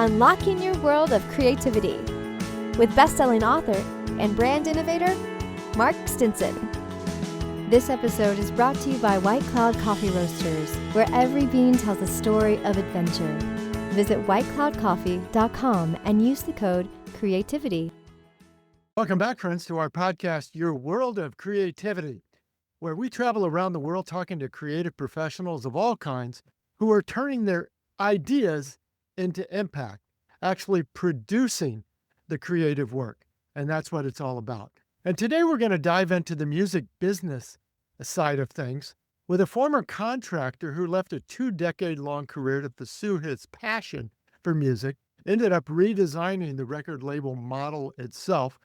unlocking your world of creativity with best-selling author and brand innovator, Mark Stinson. This episode is brought to you by White Cloud Coffee Roasters, where every bean tells a story of adventure. Visit whitecloudcoffee.com and use the code CREATIVITY. Welcome back, friends, to our podcast, Your World of Creativity, where we travel around the world talking to creative professionals of all kinds who are turning their ideas into impact, actually producing the creative work. And that's what it's all about. And today we're going to dive into the music business side of things with a former contractor who left a 2-decade-long career to pursue his passion for music, ended up redesigning the record label model itself.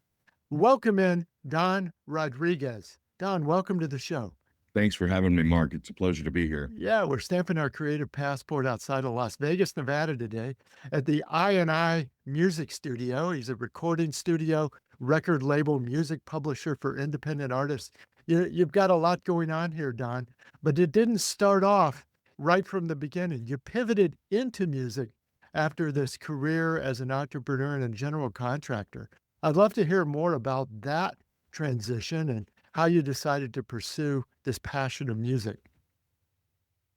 Welcome in Don Rodriguez. Don, welcome to the show. Thanks for having me, Mark. It's a pleasure to be here. Yeah, we're stamping our creative passport outside of Las Vegas, Nevada today at the I&I Music Studio. He's a recording studio, record label, music publisher for independent artists. You've got a lot going on here, Don, but it didn't start off right from the beginning. You pivoted into music after this career as an entrepreneur and a general contractor. I'd love to hear more about that transition and how you decided to pursue this passion of music.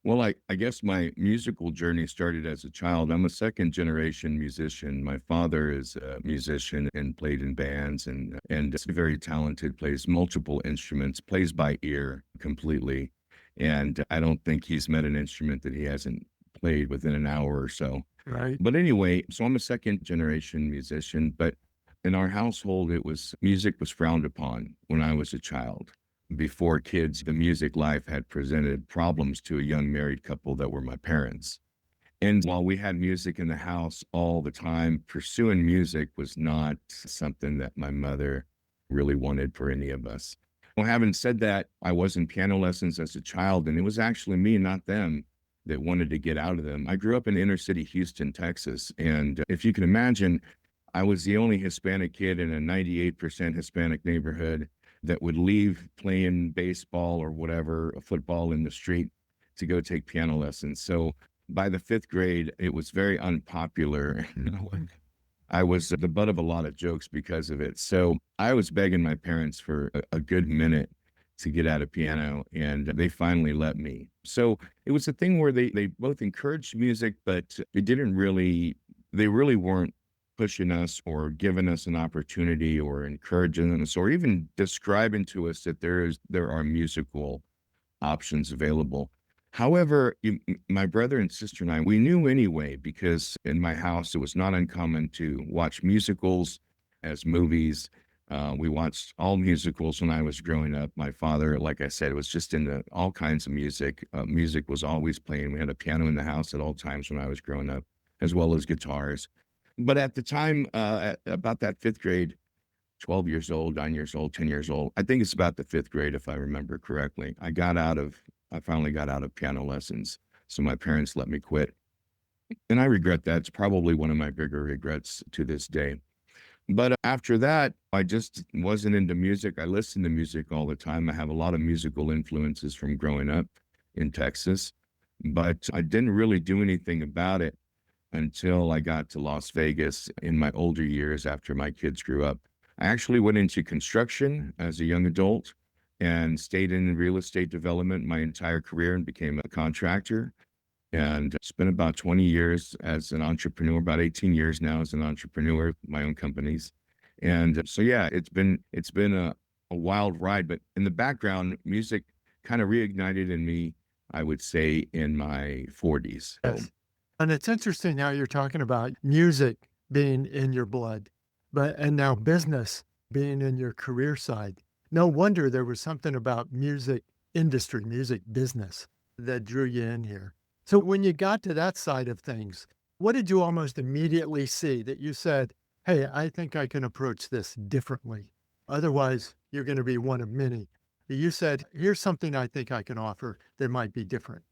Well, I guess my musical journey started as a child. I'm a second generation musician. My father is a musician and played in bands and is very talented, plays multiple instruments, plays by ear completely. And I don't think he's met an instrument that he hasn't played within an hour or so. Right. But anyway, so I'm a second generation musician, but in our household, music was frowned upon when I was a child. Before kids, the music life had presented problems to a young married couple that were my parents. And while we had music in the house all the time, pursuing music was not something that my mother really wanted for any of us. Well, having said that, I was in piano lessons as a child, and it was actually me, not them, that wanted to get out of them. I grew up in inner city Houston, Texas, and if you can imagine, I was the only Hispanic kid in a 98% Hispanic neighborhood that would leave playing baseball or whatever, football in the street to go take piano lessons. So by the 5th grade, it was very unpopular. I was the butt of a lot of jokes because of it. So I was begging my parents for a good minute to get out of piano, and they finally let me. So it was a thing where they both encouraged music, but they really weren't pushing us or giving us an opportunity or encouraging us or even describing to us that there are musical options available. However, my brother and sister and I, we knew anyway, because in my house, it was not uncommon to watch musicals as movies. We watched all musicals when I was growing up. My father, like I said, was just into all kinds of music. Music was always playing. We had a piano in the house at all times when I was growing up, as well as guitars. But at the time, at about that 5th grade, 12 years old, 9 years old, 10 years old, I think it's about the 5th grade, if I remember correctly, I finally got out of piano lessons. So my parents let me quit. And I regret that. It's probably one of my bigger regrets to this day. But after that, I just wasn't into music. I listened to music all the time. I have a lot of musical influences from growing up in Texas, but I didn't really do anything about it until I got to Las Vegas in my older years after my kids grew up. I actually went into construction as a young adult and stayed in real estate development my entire career and became a contractor, and spent about 20 years as an entrepreneur, about 18 years now as an entrepreneur, my own companies. And so, yeah, it's been a wild ride, but in the background, music kind of reignited in me, I would say, in my 40s. Yes. And it's interesting how you're talking about music being in your blood, and now business being in your career side. No wonder there was something about music industry, music business that drew you in here. So when you got to that side of things, what did you almost immediately see that you said, hey, I think I can approach this differently? Otherwise, you're going to be one of many. You said, here's something I think I can offer that might be different.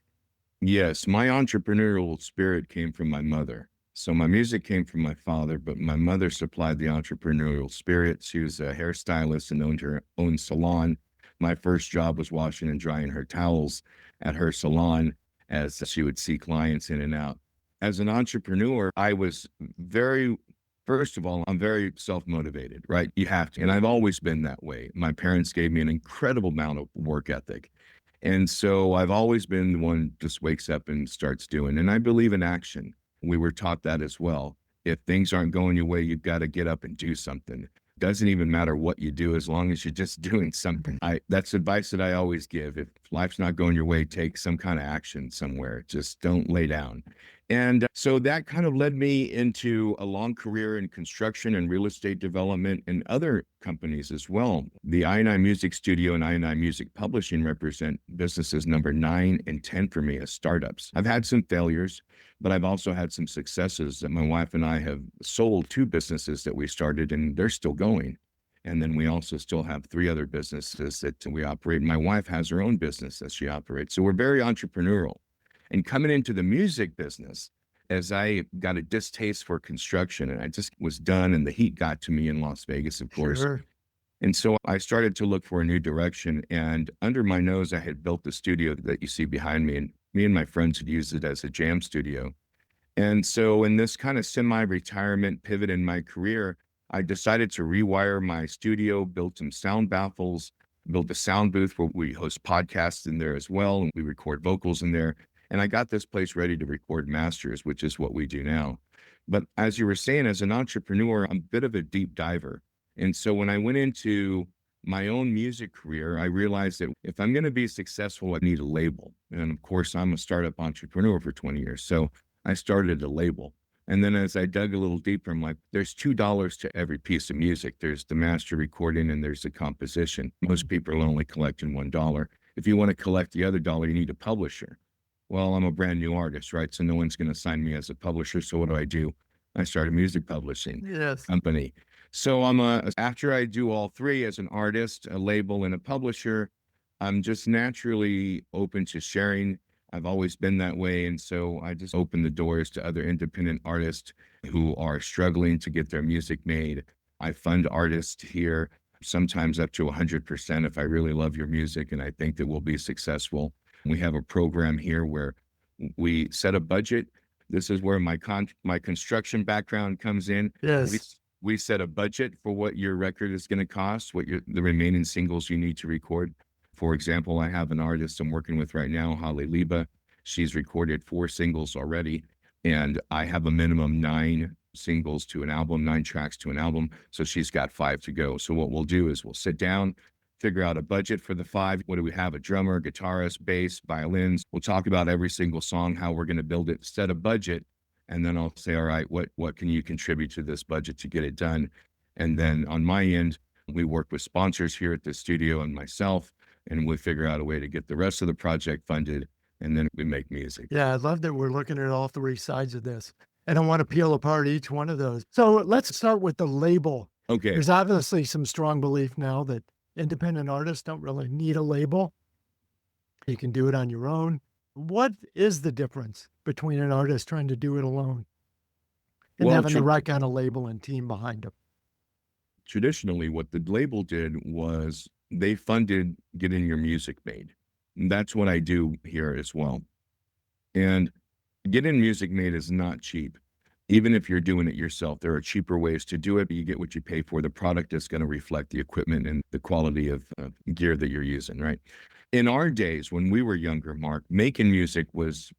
Yes, my entrepreneurial spirit came from my mother. So my music came from my father, but my mother supplied the entrepreneurial spirit. She was a hairstylist and owned her own salon. My first job was washing and drying her towels at her salon as she would see clients in and out. as an entrepreneur, I was first of all, I'm very self-motivated, right? You have to. And I've always been that way. My parents gave me an incredible amount of work ethic. And so I've always been the one just wakes up and starts doing. And I believe in action. We were taught that as well. If things aren't going your way, you've got to get up and do something. Doesn't even matter what you do as long as you're just doing something. That's advice that I always give. If life's not going your way, take some kind of action somewhere. Just don't lay down. And so that kind of led me into a long career in construction and real estate development and other companies as well. The I&I Music Studio and I&I Music Publishing represent businesses number 9 and 10 for me as startups. I've had some failures, but I've also had some successes that my wife and I have sold 2 businesses that we started, and they're still going. And then we also still have 3 other businesses that we operate. My wife has her own business that she operates. So we're very entrepreneurial. And coming into the music business, as I got a distaste for construction and I just was done, and the heat got to me in Las Vegas, of course. Sure. And so I started to look for a new direction. And under my nose, I had built the studio that you see behind me. And me and my friends had used it as a jam studio. And so in this kind of semi-retirement pivot in my career, I decided to rewire my studio, build some sound baffles, build a sound booth where we host podcasts in there as well. And we record vocals in there. And I got this place ready to record masters, which is what we do now. But as you were saying, as an entrepreneur, I'm a bit of a deep diver. And so when I went into my own music career, I realized that if I'm going to be successful, I need a label. And of course, I'm a startup entrepreneur for 20 years. So I started a label. And then as I dug a little deeper, I'm like, there's $2 to every piece of music. There's the master recording and there's the composition. Most people are only collecting $1. If you want to collect the other dollar, you need a publisher. Well, I'm a brand new artist, right? So no one's going to sign me as a publisher. So what do? I start a music publishing company. So after I do all 3 as an artist, a label, and a publisher, I'm just naturally open to sharing. I've always been that way. And so I just open the doors to other independent artists who are struggling to get their music made. I fund artists here, sometimes up to 100% if I really love your music and I think that we'll be successful. We have a program here where we set a budget. This is where my construction background comes in. Yes. We set a budget for what your record is going to cost, the remaining singles you need to record. For example, I have an artist I'm working with right now, Holly Liba. She's recorded 4 singles already, and I have a minimum 9 singles to an album, 9 tracks to an album. So she's got 5 to go. So what we'll do is we'll sit down, figure out a budget for the 5. What do we have? A drummer, guitarist, bass, violins. We'll talk about every single song, how we're going to build it, set a budget. And then I'll say, all right, what can you contribute to this budget to get it done? And then on my end, we work with sponsors here at the studio and myself, and we figure out a way to get the rest of the project funded. And then we make music. Yeah, I love that we're looking at all 3 sides of this. And I want to peel apart each one of those. So let's start with the label. Okay. There's obviously some strong belief now that independent artists don't really need a label. You can do it on your own. What is the difference between an artist trying to do it alone and having the right kind of label and team behind them? Traditionally, what the label did was they funded getting your music made. And that's what I do here as well. And getting music made is not cheap. Even if you're doing it yourself, there are cheaper ways to do it, but you get what you pay for. The product is going to reflect the equipment and the quality of gear that you're using, right? In our days, when we were younger, Mark, making music was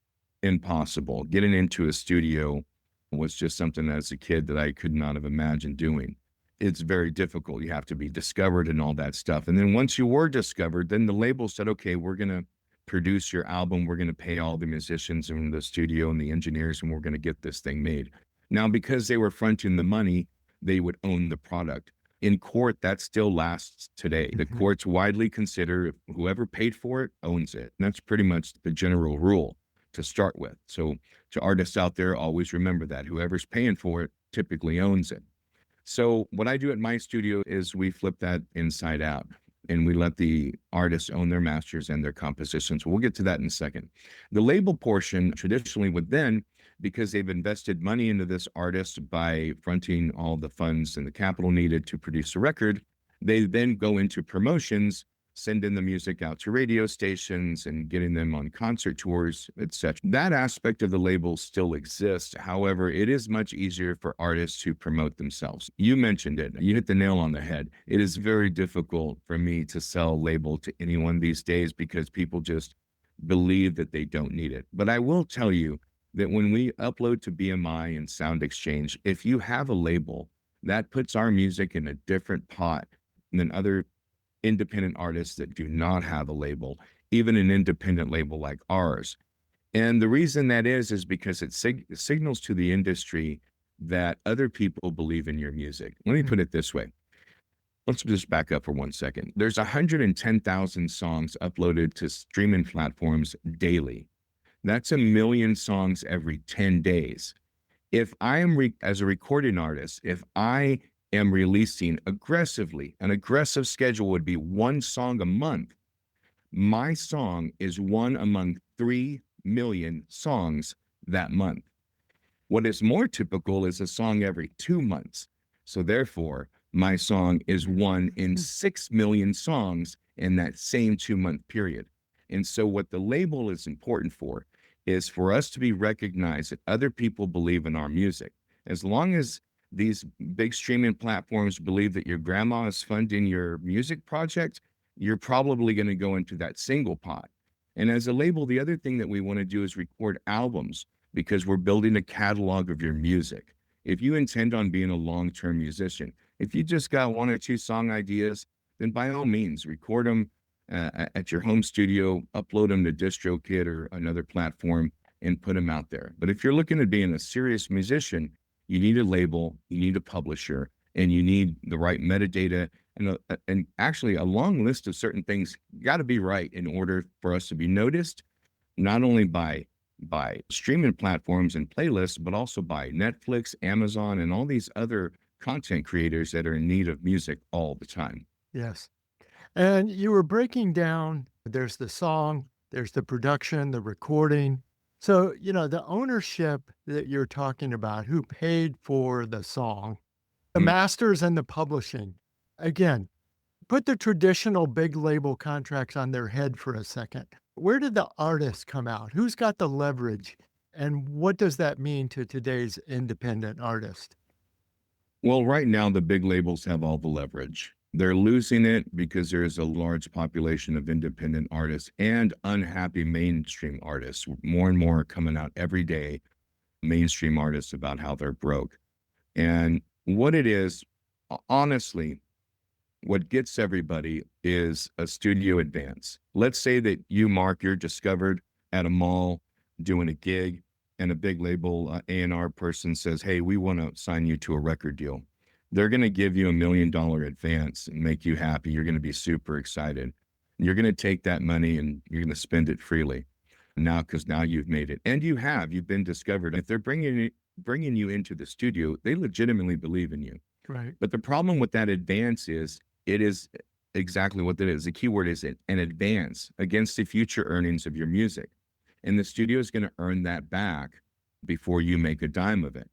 impossible. Getting into a studio was just something as a kid that I could not have imagined doing. It's very difficult. You have to be discovered and all that stuff. And then once you were discovered, then the label said, okay, we're going to produce your album. We're going to pay all the musicians in the studio and the engineers, and we're going to get this thing made. Now, because they were fronting the money, they would own the product. In court, that still lasts today. The courts widely consider whoever paid for it owns it. And that's pretty much the general rule to start with. So to artists out there, always remember that whoever's paying for it typically owns it. So what I do at my studio is we flip that inside out. And we let the artists own their masters and their compositions. We'll get to that in a second. The label portion traditionally would then, because they've invested money into this artist by fronting all the funds and the capital needed to produce a record, they then go into promotions sending the music out to radio stations and getting them on concert tours, etc. That aspect of the label still exists. However, it is much easier for artists to promote themselves. You mentioned it. You hit the nail on the head. It is very difficult for me to sell label to anyone these days because people just believe that they don't need it. But I will tell you that when we upload to BMI and Sound Exchange, if you have a label, that puts our music in a different pot than other independent artists that do not have a label, even an independent label like ours. And the reason that is because it signals to the industry that other people believe in your music. Let me put it this way. Let's just back up for 1 second. There's 110,000 songs uploaded to streaming platforms daily. That's 1 million songs every 10 days. If I am, as a recording artist, if I am releasing aggressively, an aggressive schedule would be 1 song a month. My song is one among 3 million songs that month. What is more typical is a song every 2 months. So therefore, my song is one in 6 million songs in that same 2-month period. And so what the label is important for is for us to be recognized that other people believe in our music. As long as these big streaming platforms believe that your grandma is funding your music project, you're probably going to go into that single pot. And as a label, the other thing that we want to do is record albums because we're building a catalog of your music. If you intend on being a long-term musician, if you just got 1 or 2 song ideas, then by all means, record them at your home studio, upload them to DistroKid or another platform and put them out there. But if you're looking at being a serious musician, you need a label, you need a publisher, and you need the right metadata and actually a long list of certain things got to be right in order for us to be noticed, not only by streaming platforms and playlists, but also by Netflix, Amazon, and all these other content creators that are in need of music all the time. Yes. And you were breaking down, there's the song, there's the production, the recording. So, the ownership that you're talking about, who paid for the song, the masters and the publishing. Again, put the traditional big label contracts on their head for a second. Where did the artist come out? Who's got the leverage? And what does that mean to today's independent artist? Well, right now, the big labels have all the leverage. They're losing it because there's a large population of independent artists and unhappy mainstream artists. More and more are coming out every day, mainstream artists, about how they're broke. And what it is, honestly, what gets everybody is a studio advance. Let's say that you, Mark, you're discovered at a mall doing a gig, and a big label A&R person says, hey, we want to sign you to a record deal. They're going to give you $1 million advance and make you happy. You're going to be super excited. You're going to take that money and you're going to spend it freely now because now you've made it. And you've been discovered. If they're bringing you into the studio, they legitimately believe in you. Right. But the problem with that advance is it is exactly what that is. The key word is an advance against the future earnings of your music. And the studio is going to earn that back before you make a dime of it.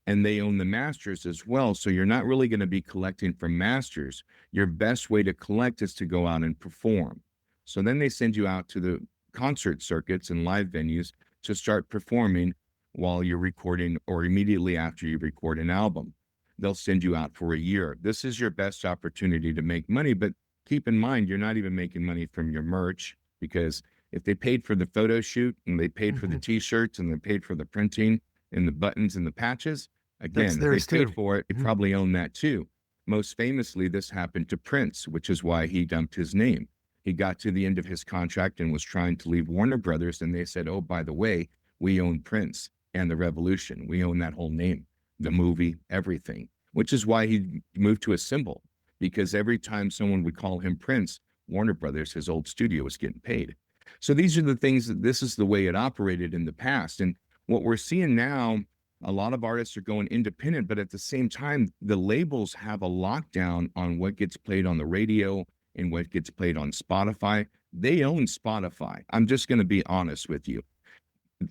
And they own the masters as well. So you're not really going to be collecting from masters. Your best way to collect is to go out and perform. So then they send you out to the concert circuits and live venues to start performing while you're recording or immediately after you record an album. They'll send you out for a year. This is your best opportunity to make money. But keep in mind, you're not even making money from your merch, because if they paid for the photo shoot and they paid for the t-shirts and they paid for the printing and the buttons and the patches, again, if they paid for it, they probably own that too. Most famously, this happened to Prince, which is why he dumped his name. He got to the end of his contract and was trying to leave Warner Brothers, and they said, oh, by the way, we own Prince and the Revolution. We own that whole name, the movie, everything, which is why he moved to a symbol, because every time someone would call him Prince, Warner Brothers, his old studio, was getting paid. So these are the things this is the way it operated in the past. And what we're seeing now, a lot of artists are going independent, but at the same time, the labels have a lockdown on what gets played on the radio and what gets played on Spotify. They own Spotify. I'm just going to be honest with you.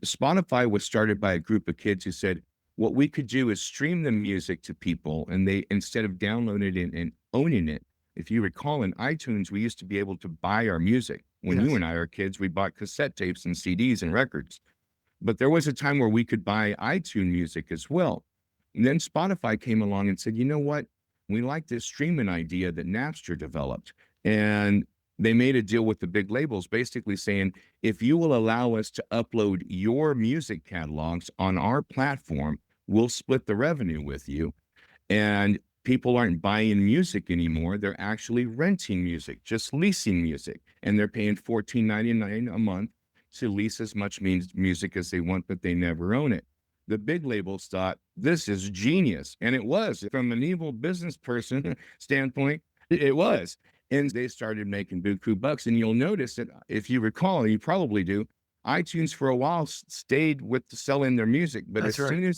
Spotify was started by a group of kids who said, what we could do is stream the music to people, and they, instead of downloading it and owning it, If you recall, in iTunes, we used to be able to buy our music. When you Yes. and I were kids, we bought cassette tapes and CDs and records. But there was a time where we could buy iTunes music as well. And then Spotify came along and said, you know what? We like this streaming idea that Napster developed. And they made a deal with the big labels, basically saying, if you will allow us to upload your music catalogs on our platform, we'll split the revenue with you. And people aren't buying music anymore. They're actually renting music, just leasing music. And they're paying $14.99 a month to lease as much music as they want, but they never own it. The big labels thought this is genius. And it was. From an evil business person standpoint, it was. And they started making buku bucks. And you'll notice that if you recall, you probably do, iTunes for a while stayed with selling their music. But That's right.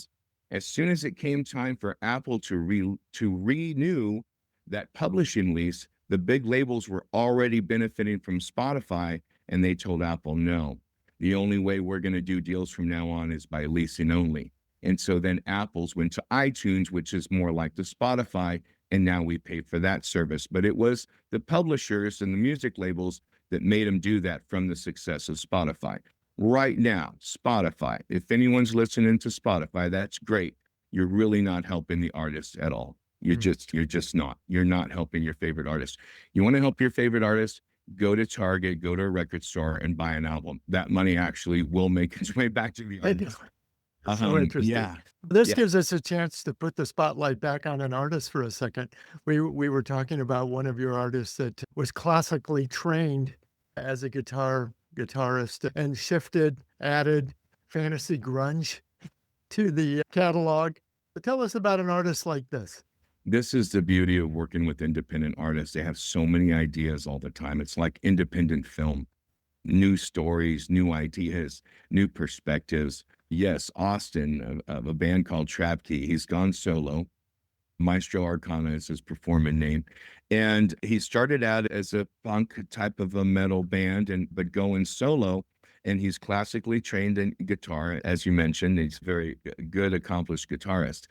as soon as it came time for Apple to renew that publishing lease, the big labels were already benefiting from Spotify, and they told Apple, no, the only way we're going to do deals from now on is by leasing only. And so then Apple's went to iTunes, which is more like the Spotify, and now we pay for that service. But it was the publishers and the music labels that made them do that from the success of Spotify. Right now, Spotify, if anyone's listening to Spotify, that's great. You're really not helping the artists at all. You're just not. You're not helping your favorite artist. You want to help your favorite artist? Go to Target, go to a record store and buy an album. That money actually will make its way back to the artist. So interesting. Yeah. This gives us a chance to put the spotlight back on an artist for a second. We were talking about one of your artists that was classically trained as a guitarist and added fantasy grunge to the catalog. But tell us about an artist like this. This is the beauty of working with independent artists. They have so many ideas all the time. It's like independent film, new stories, new ideas, new perspectives. Yes, Austin, of a band called Trap Key, he's gone solo. Maestro Arcana is his performing name. And he started out as a funk type of a metal band, but going solo. And he's classically trained in guitar, as you mentioned. He's a very good, accomplished guitarist.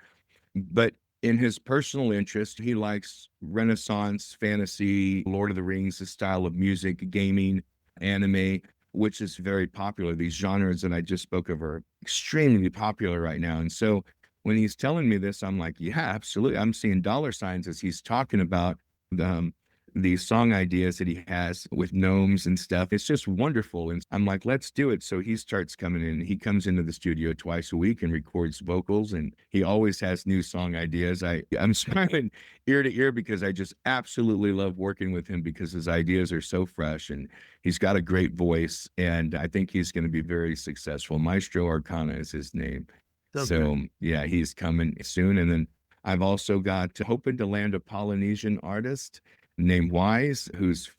But in his personal interest, he likes Renaissance, fantasy, Lord of the Rings, the style of music, gaming, anime, which is very popular. These genres that I just spoke of are extremely popular right now. And so when he's telling me this, I'm like, yeah, absolutely. I'm seeing dollar signs as he's talking about these song ideas that he has with gnomes and stuff. It's just wonderful. And I'm like, let's do it. So he starts coming in. He comes into the studio twice a week and records vocals. And he always has new song ideas. I'm smiling ear to ear because I just absolutely love working with him because his ideas are so fresh and he's got a great voice. And I think he's going to be very successful. Maestro Arcana is his name. So yeah, he's coming soon. And then I've also got hoping to land a Polynesian artist named Wise, who's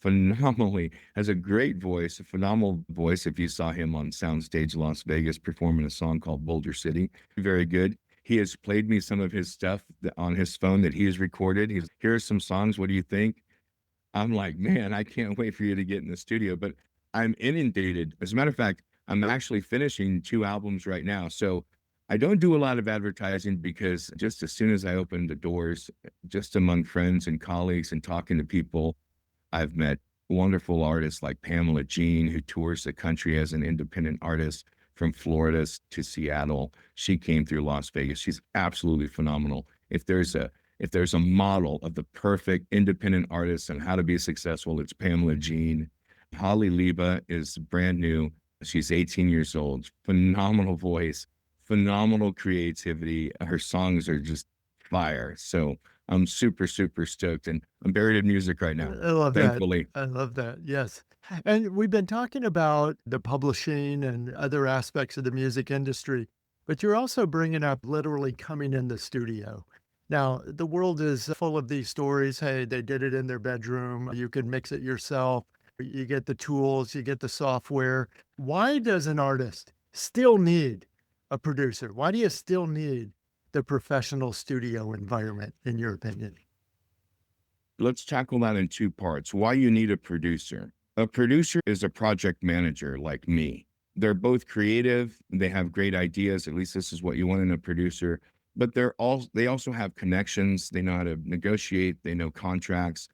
has a great voice, a phenomenal voice. If you saw him on Soundstage Las Vegas performing a song called Boulder City, very good. He has played me some of his stuff on his phone that he has recorded. Here's some songs. What do you think? I'm like, man, I can't wait for you to get in the studio. But I'm inundated. As a matter of fact, I'm actually finishing 2 albums right now. So I don't do a lot of advertising because just as soon as I open the doors, just among friends and colleagues and talking to people, I've met wonderful artists like Pamela Jean, who tours the country as an independent artist from Florida to Seattle. She came through Las Vegas. She's absolutely phenomenal. If there's a model of the perfect independent artist and how to be successful, it's Pamela Jean. Holly Leba is brand new. She's 18 years old, phenomenal voice, phenomenal creativity. Her songs are just fire. So I'm super, super stoked. And I'm buried in music right now. I love thankfully. that. I love that. Yes. And we've been talking about the publishing and other aspects of the music industry, but you're also bringing up literally coming in the studio. Now, the world is full of these stories. Hey, they did it in their bedroom. You can mix it yourself. You get the tools, you get the software. Why does an artist still need a producer? Why do you still need the professional studio environment, in your opinion? Let's tackle that in 2 parts. Why you need a producer. A producer is a project manager like me. They're both creative. They have great ideas. At least this is what you want in a producer. But they also have connections. They know how to negotiate. They know contracts.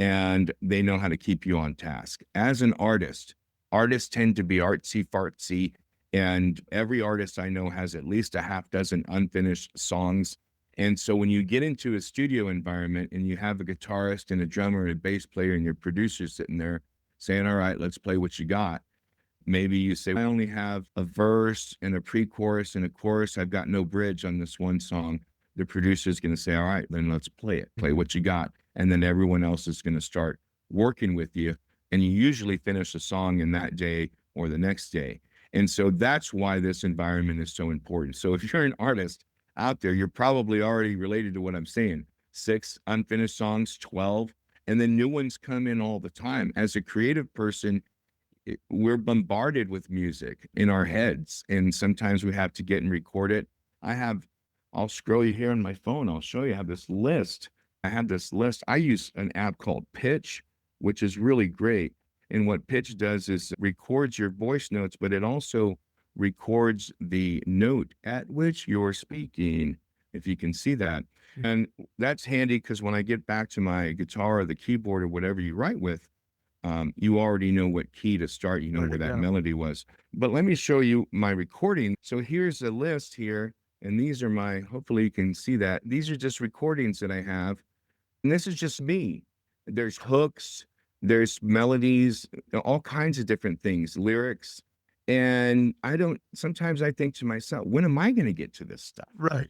and they know how to keep you on task. As an artist, artists tend to be artsy fartsy, and every artist I know has at least a half dozen unfinished songs. And so when you get into a studio environment and you have a guitarist and a drummer and a bass player and your producer sitting there saying, all right, let's play what you got. Maybe you say, I only have a verse and a pre-chorus and a chorus. I've got no bridge on this one song. The producer is going to say, all right, then let's play it. Play what you got. And then everyone else is going to start working with you. And you usually finish a song in that day or the next day. And so that's why this environment is so important. So if you're an artist out there, you're probably already related to what I'm saying. 6 unfinished songs, 12, and then new ones come in all the time. As a creative person, we're bombarded with music in our heads, and sometimes we have to get and record it. I'll scroll you here on my phone. I'll show you. I have this list. I use an app called Pitch, which is really great. And what Pitch does is records your voice notes, but it also records the note at which you're speaking, if you can see that. And that's handy because when I get back to my guitar or the keyboard or whatever you write with, you already know what key to start, you know where that melody was. But let me show you my recording. So here's a list here, and these are hopefully you can see that. These are just recordings that I have, and this is just me. There's hooks, there's melodies, all kinds of different things, lyrics. And sometimes I think to myself, when am I going to get to this stuff? Right.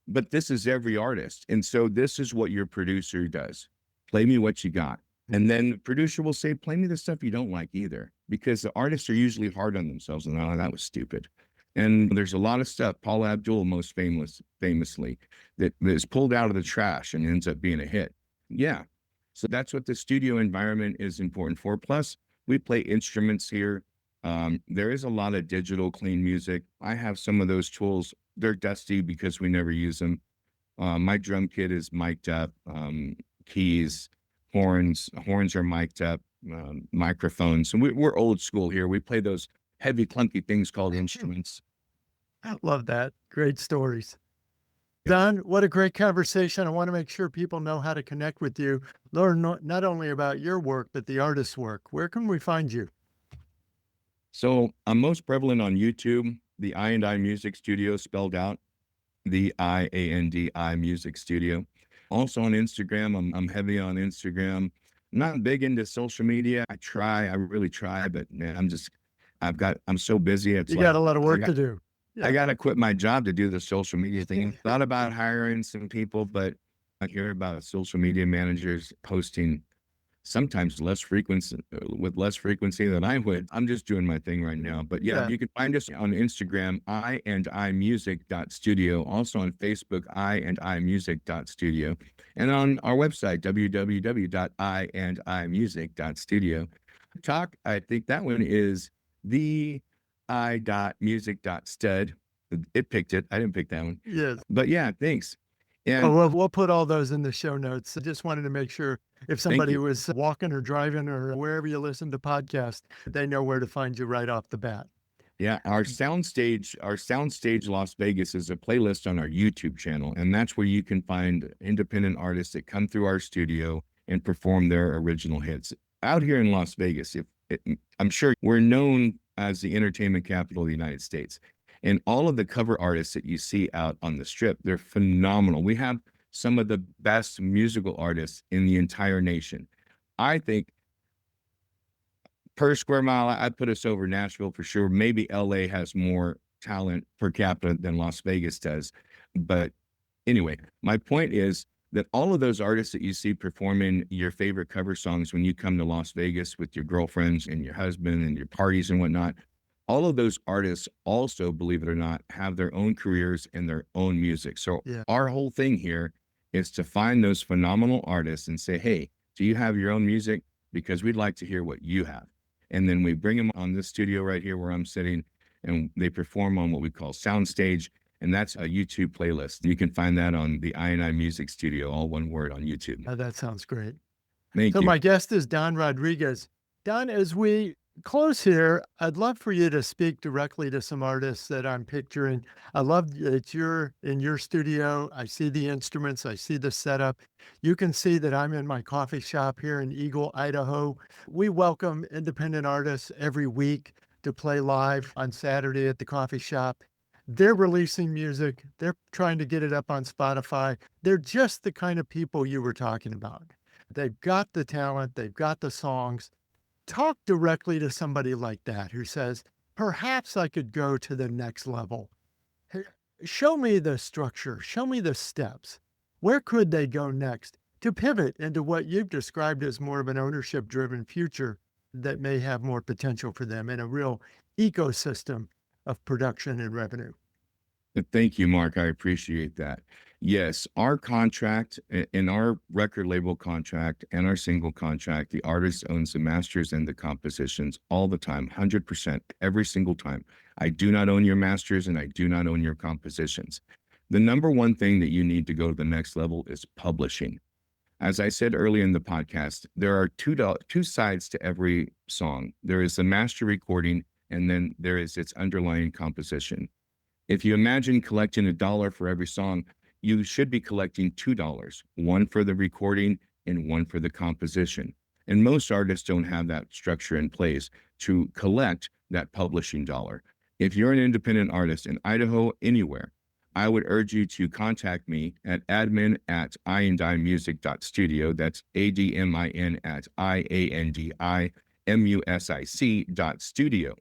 But this is every artist. And so this is what your producer does. Play me what you got. And then the producer will say, play me the stuff you don't like either, because the artists are usually hard on themselves. And that was stupid. And there's a lot of stuff, Paula Abdul most famously, that is pulled out of the trash and ends up being a hit. Yeah. So that's what the studio environment is important for. Plus, we play instruments here. There is a lot of digital clean music. I have some of those tools. They're dusty because we never use them. My drum kit is mic'd up, keys, horns are mic'd up, microphones. And we're old school here. We play those heavy, clunky things called instruments. I love that. Great stories. Don, what a great conversation. I want to make sure people know how to connect with you, learn not only about your work, but the artist's work. Where can we find you? So I'm most prevalent on YouTube, the I&I Music Studio, spelled out, the I-A-N-D-I Music Studio. Also on Instagram, I'm heavy on Instagram. I'm not big into social media. I really try, but man, I'm so busy. You got a lot of work to do. I got to quit my job to do the social media thing. Thought about hiring some people, but I hear about social media managers posting sometimes with less frequency than I would. I'm just doing my thing right now. But yeah, you can find us on Instagram, I&I Music.studio. Also on Facebook, I&I Music.studio. And on our website, www.I&I Music.studio. Talk, I think that one is the I.music.stud. It picked it. I didn't pick that one. Yes. But yeah, thanks. And we'll put all those in the show notes. I just wanted to make sure if somebody was walking or driving or wherever you listen to podcasts, they know where to find you right off the bat. Yeah, our soundstage Las Vegas is a playlist on our YouTube channel, and that's where you can find independent artists that come through our studio and perform their original hits. Out here in Las Vegas, I'm sure we're known as the entertainment capital of the United States. And all of the cover artists that you see out on the strip, they're phenomenal. We have some of the best musical artists in the entire nation. I think per square mile, I'd put us over Nashville for sure. Maybe LA has more talent per capita than Las Vegas does. But anyway, my point is that all of those artists that you see performing your favorite cover songs when you come to Las Vegas with your girlfriends and your husband and your parties and whatnot, all of those artists also, believe it or not, have their own careers and their own music. So our whole thing here is to find those phenomenal artists and say, hey, do you have your own music? Because we'd like to hear what you have. And then we bring them on this studio right here where I'm sitting, and they perform on what we call Soundstage. And that's a YouTube playlist. You can find that on the I&I Music Studio, all one word on YouTube. That sounds great. Thank you. So my guest is Don Rodriguez. Don, as we close here, I'd love for you to speak directly to some artists that I'm picturing. I love that you're in your studio. I see the instruments, I see the setup. You can see that I'm in my coffee shop here in Eagle, Idaho. We welcome independent artists every week to play live on Saturday at the coffee shop. They're releasing music, they're trying to get it up on Spotify. They're just the kind of people you were talking about. They've got the talent, they've got the songs. Talk directly to somebody like that who says, perhaps I could go to the next level. Hey, show me the structure, show me the steps. Where could they go next to pivot into what you've described as more of an ownership driven future that may have more potential for them in a real ecosystem of production and revenue? Thank you, Mark. I appreciate that. Yes, our contract in our record label contract and our single contract, the artist owns the masters and the compositions all the time, 100%, every single time. I do not own your masters and I do not own your compositions. The number one thing that you need to go to the next level is publishing. As I said earlier in the podcast, there are two sides to every song. There is the master recording, and then there is its underlying composition. If you imagine collecting $1 for every song, you should be collecting $2, one for the recording and one for the composition. And most artists don't have that structure in place to collect that publishing dollar. If you're an independent artist in Idaho, anywhere, I would urge you to contact me at admin@I&I Music.studio. That's ADMIN at IANDIMUSIC.studio.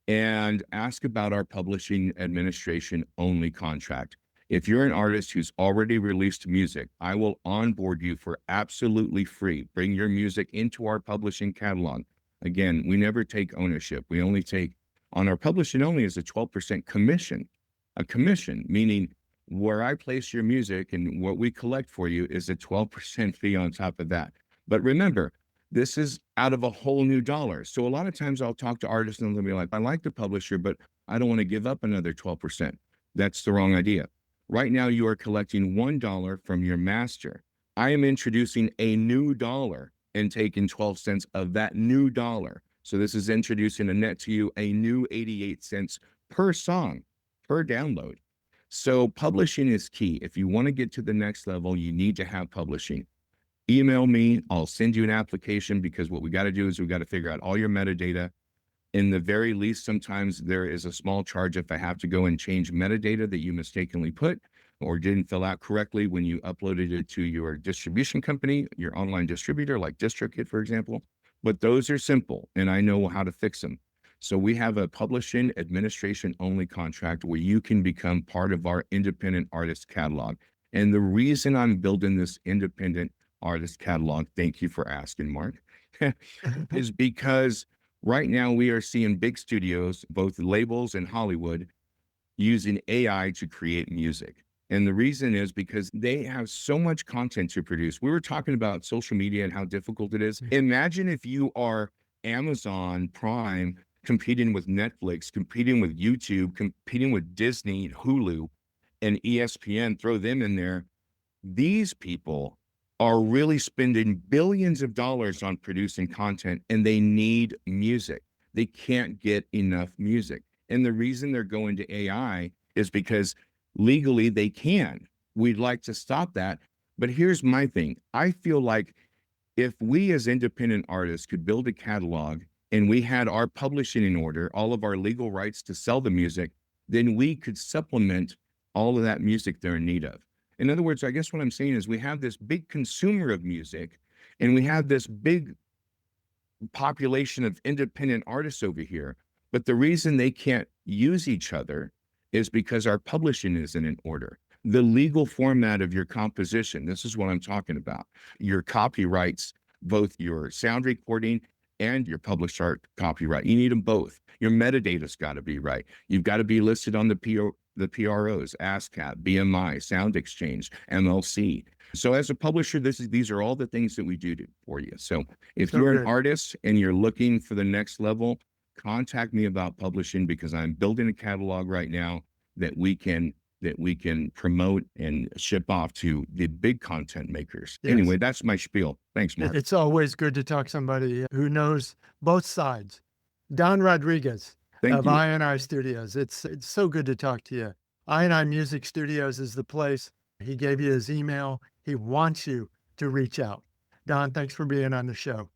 And ask about our publishing administration only contract. If you're an artist who's already released music, I will onboard you for absolutely free. Bring your music into our publishing catalog. Again, we never take ownership. We only take, on our publishing only, is a 12% commission. A commission, meaning where I place your music and what we collect for you is a 12% fee on top of that. But remember, this is out of a whole new dollar. So a lot of times I'll talk to artists and they'll be like, I like the publisher, but I don't want to give up another 12%. That's the wrong idea. Right now, you are collecting $1 from your master. I am introducing a new dollar and taking 12 cents of that new dollar. So this is introducing a net to you, a new 88 cents per song, per download. So publishing is key. If you want to get to the next level, you need to have publishing. Email me, I'll send you an application, because what we got to do is we got to figure out all your metadata. In the very least, sometimes there is a small charge if I have to go and change metadata that you mistakenly put or didn't fill out correctly when you uploaded it to your distribution company, your online distributor like DistroKid, for example. But those are simple and I know how to fix them. So we have a publishing administration only contract where you can become part of our independent artist catalog. And the reason I'm building this independent artist catalog, thank you for asking, Mark, is because right now we are seeing big studios, both labels and Hollywood, using AI to create music. And the reason is because they have so much content to produce. We were talking about social media and how difficult it is. Imagine if you are Amazon Prime competing with Netflix, competing with YouTube, competing with Disney, Hulu, and ESPN, throw them in there. These people are really spending billions of dollars on producing content, and they need music. They can't get enough music. And the reason they're going to AI is because legally they can. We'd like to stop that. But here's my thing. I feel like if we as independent artists could build a catalog and we had our publishing in order, all of our legal rights to sell the music, then we could supplement all of that music they're in need of. In other words, I guess what I'm saying is we have this big consumer of music and we have this big population of independent artists over here. But the reason they can't use each other is because our publishing isn't in order. The legal format of your composition, this is what I'm talking about. Your copyrights, both your sound recording and your published art copyright. You need them both. Your metadata's got to be right. You've got to be listed on the PROs, ASCAP, BMI, Sound Exchange, MLC. So as a publisher, these are all the things that we do for you. So if you're an artist and you're looking for the next level, contact me about publishing, because I'm building a catalog right now that we can promote and ship off to the big content makers. Yes. Anyway, that's my spiel. Thanks, Mark. It's always good to talk to somebody who knows both sides Don Rodriguez Thank of you. I&I Studios. It's so good to talk to you. I&I Music Studios is the place. He gave you his email. He wants you to reach out. Don, thanks for being on the show.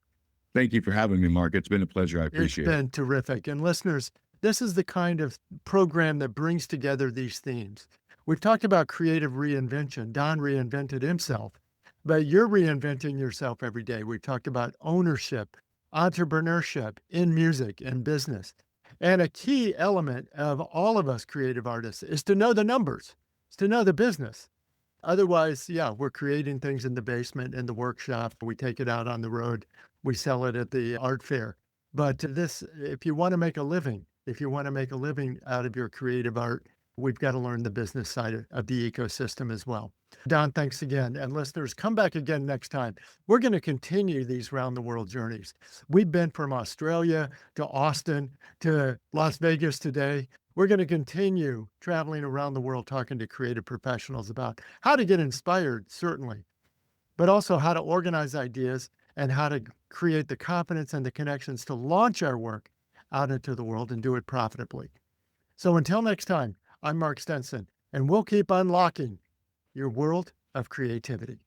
Thank you for having me, Mark. It's been a pleasure. I It's appreciate it. been terrific. And listeners, this is the kind of program that brings together these themes. We've talked about creative reinvention. Don reinvented himself, but you're reinventing yourself every day. We've talked about ownership, entrepreneurship in music and business. And a key element of all of us creative artists is to know the numbers, is to know the business. Otherwise, yeah, we're creating things in the basement, in the workshop. We take it out on the road. We sell it at the art fair. But this, if you want to make a living, if you want to make a living out of your creative art, we've got to learn the business side of the ecosystem as well. Don, thanks again. And listeners, come back again next time. We're going to continue these round the world journeys. We've been from Australia to Austin to Las Vegas today. We're going to continue traveling around the world talking to creative professionals about how to get inspired, certainly, but also how to organize ideas and how to create the confidence and the connections to launch our work out into the world and do it profitably. So until next time, I'm Mark Stenson, and we'll keep unlocking your world of creativity.